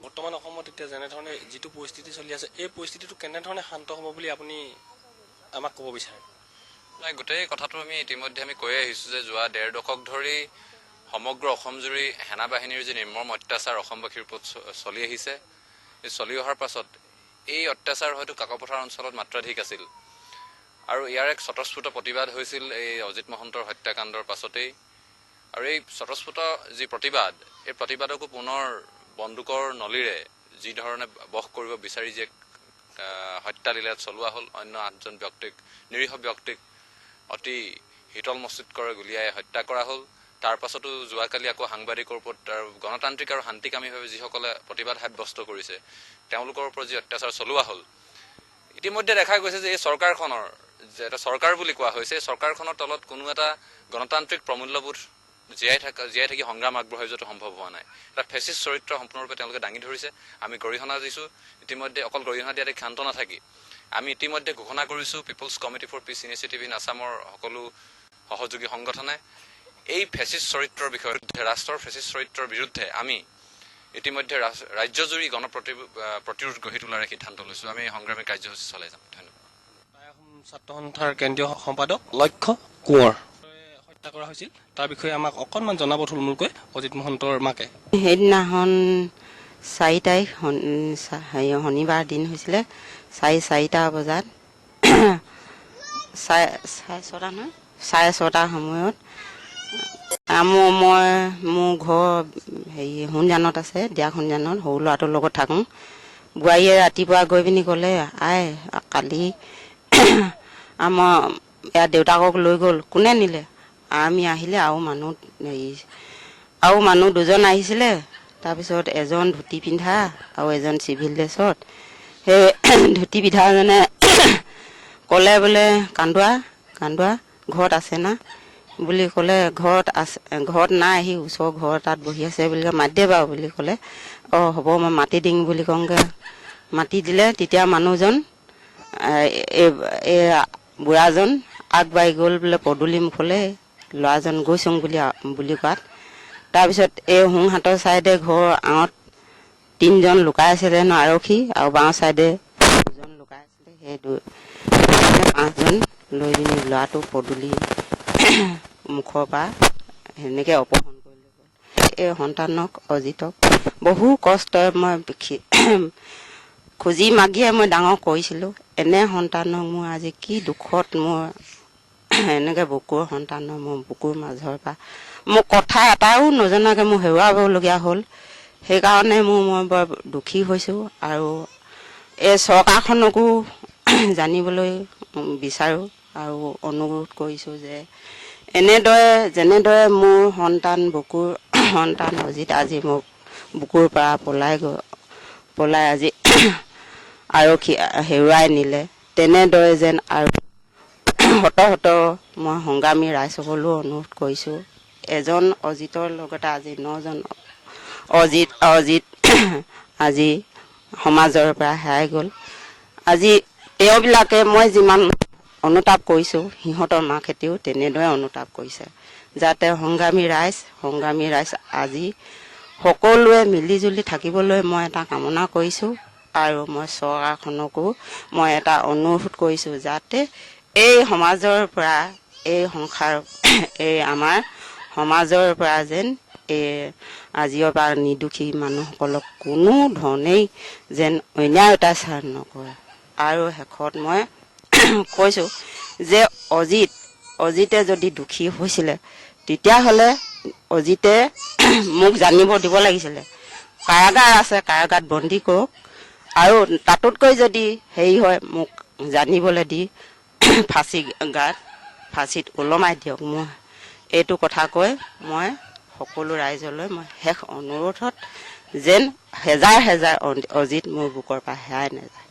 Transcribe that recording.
বৰ্তমান অসমত এতিয়া যেনেধৰণে যিটো পৰিস্থিতি চলি আছে এই পৰিস্থিতিটো কেনেধৰণে শান্ত হ'ব বুলি আপুনি আমাক ক'ব বিচাৰে? নাই, গোটেই কথাটো ইতিমধ্যে আমি কৈ আহিছোঁ যে যোৱা ১.৫ দশক ধৰি সমগ্ৰ অসমজুৰি সেনা বাহিনীৰ যি নিৰ্মম অত্যাচাৰ অসমবাসীৰ ওপৰত চলি আহিছে, এই চলি অহাৰ পাছত এই অত্যাচাৰ হয়তো কাকপথাৰ অঞ্চলত মাত্ৰাধিক আছিল আৰু ইয়াৰ এক স্বতঃস্ফূৰ্ত প্ৰতিবাদ হৈছিল এই অজিত মহন্তৰ হত্যাকাণ্ডৰ পাছতেই। আৰু এই স্বতঃস্ফূৰ্ত যি প্ৰতিবাদ, এই প্ৰতিবাদকো পুনৰ বন্দুকৰ নলীৰে যি ধৰণে বশ কৰিব বিচাৰি যি হত্যালীলাত চলোৱা হ'ল, অন্য ৮জন ব্যক্তিক, নিৰীহ ব্যক্তিক অতি শীতল মস্তিষ্কৰে গুলীয়াই হত্যা কৰা হ'ল। তাৰ পাছতো যোৱাকালি আকৌ সাংবাদিকৰ ওপৰত আৰু গণতান্ত্ৰিক আৰু শান্তিকামীভাৱে যিসকলে প্ৰতিবাদ সাব্যস্ত কৰিছে তেওঁলোকৰ ওপৰত যি অত্যাচাৰ চলোৱা হ'ল, ইতিমধ্যে দেখা গৈছে যে এই চৰকাৰখনৰ যে এটা চৰকাৰ বুলি কোৱা হৈছে, চৰকাৰখনৰ তলত কোনো এটা গণতান্ত্ৰিক প্ৰমূল্যবোধ জীয়াই থাকি সংগ্ৰাম আগবঢ়াই যোৱাটো সম্ভৱ হোৱা নাই। এটা ফেচিষ্ট চৰিত্ৰ সম্পূৰ্ণৰূপে তেওঁলোকে দাঙি ধৰিছে। আমি গৰিহণা দিছোঁ। ইতিমধ্যে অকল গৰিহণা দিয়াতে ক্ষান্ত নাথাকি আমি ইতিমধ্যে ঘোষণা কৰিছোঁ peoples committee for peace initiative in আছামৰ সকলো সহযোগী সংগঠনে এই ফেচিষ্ট চৰিত্ৰৰ বিষয়ে, ৰাষ্ট্ৰৰ ফেচিষ্ট চৰিত্ৰৰ বিৰুদ্ধে আমি ইতিমধ্যে ৰাজ্যজুৰি প্ৰতিৰোধ গঢ়ি তোলাৰ সিদ্ধান্ত লৈছোঁ। আমি সংগ্ৰামী কাৰ্যসূচী চলাই যাম। ধন্যবাদ। ছাত্ৰ সন্থাৰ কেন্দ্ৰীয় সম্পাদক লক্ষ্য কোঁৱৰ হত্যা কৰা হৈছিল, তাৰ বিষয়ে আমাক অকণমান জনাব থুলমূলকৈ অজিত মহন্তৰ মাকে। সেইদিনাখন ৪ তাৰিখ শনিবাৰ দিন হৈছিলে, ৪:০৪ বজাত ৬:৩০ সময়ত মই মোৰ ঘৰ সোণজানত আছে, দিয়া সোণজানত সৰু ল'ৰাটোৰ লগত থাকোঁ। বোৱাৰীয়ে ৰাতিপুৱা গৈ পিনি ক'লে, আই কালি আমাৰ ইয়াৰ দেউতাকক লৈ গ'ল, কোনে নিলে? আমি আহিলে আৰু মানুহ ২জন আহিছিলে। তাৰপিছত এজন ধুতি পিন্ধা আৰু এজন চিভিল ড্ৰেছত। সেই ধুতি পিন্ধাজনে ক'লে বোলে কান্দুৱা ঘৰত আছে না বুলি ক'লে। ঘৰত নাই, আহি ওচৰৰ ঘৰ তাত বহি আছে বুলি মাতি দে বাৰু বুলি ক'লে। অঁ হ'ব মই মাতি দিম বুলি কওঁগৈ, মাতি দিলে। তেতিয়া মানুহজন এই বুঢ়াজন আগবাঢ়ি গ'ল বোলে পদূলি মুখলৈ, ল'ৰাজন গৈছোং বুলি কোৱাত। তাৰপিছত এই সোঁহাতৰ ছাইডে ঘৰৰ আঁত ৩জন লুকাই আছিলে ন আৰক্ষী, আৰু বাওঁ ছাইডে 2জন লুকাই আছিলে। সেই 5জন লৈ পিনি ল'ৰাটো পদূলি মুখৰ পৰা সেনেকৈ অপহৰণ কৰি লৈ গ'ল। এই সন্তানক অজিতক বহু কষ্টৰে মই খুজি মাগিয়ে মই ডাঙৰ কৰিছিলোঁ। এনে সন্তানক মোৰ আজি কি দুখত মই এনেকৈ বুকুৰ সন্তানক মোৰ বুকুৰ মাজৰ পৰা মোক কথা এটাও নজনাকৈ মোৰ হেৰুৱাবলগীয়া হ'ল। সেইকাৰণে মই বৰ দুখী হৈছোঁ। আৰু এই চৰকাৰখনকো জানিবলৈ বিচাৰোঁ আৰু অনুৰোধ কৰিছোঁ যে যেনেদৰে মোৰ বুকুৰ সন্তান অজিত আজি মোক বুকুৰ পৰা পলাই আজি আৰক্ষী হেৰুৱাই নিলে, তেনেদৰে যেন আৰু শত মই সংগ্ৰামী ৰাইজসকলেও অনুৰোধ কৰিছোঁ। এজন অজিতৰ লগতে আজি 9জন অজিত আজি সমাজৰ পৰা হেৰাই গ'ল। আজি তেওঁবিলাকে মই যিমান অনুতাপ কৰিছোঁ, সিহঁতৰ মাকহঁতেও তেনেদৰে অনুতাপ কৰিছে। যাতে সংগ্ৰামী ৰাইজ আজি সকলোৱে মিলিজুলি থাকিবলৈ মই এটা কামনা কৰিছোঁ। আৰু মই চৰকাৰখনকো মই এটা অনুৰোধ কৰিছোঁ যাতে এই সমাজৰ পৰা এই আমাৰ সমাজৰ পৰা যেন আজিৰ পৰা নিৰ্দোষী মানুহসকলক কোনো ধৰণেই যেন অন্যায় অত্যাচাৰ নকৰে। আৰু শেষত মই কৈছোঁ যে অজিতে যদি দোষী হৈছিলে তেতিয়াহ'লে অজিতে মোক জানিব দিব লাগিছিলে। কাৰাগাৰ আছে, কাৰাগাৰত বন্দী কৰক, আৰু তাতোতকৈ যদি হেৰি হয় মোক জানিবলৈ দি ফাঁচীত ওলমাই দিয়ক। মই এইটো কথা কৈ মই সকলো ৰাইজলৈ মই শেষ অনুৰোধত যেন হেজাৰ অজিত মোৰ বুকৰ পৰা হেৰাই নাযায়।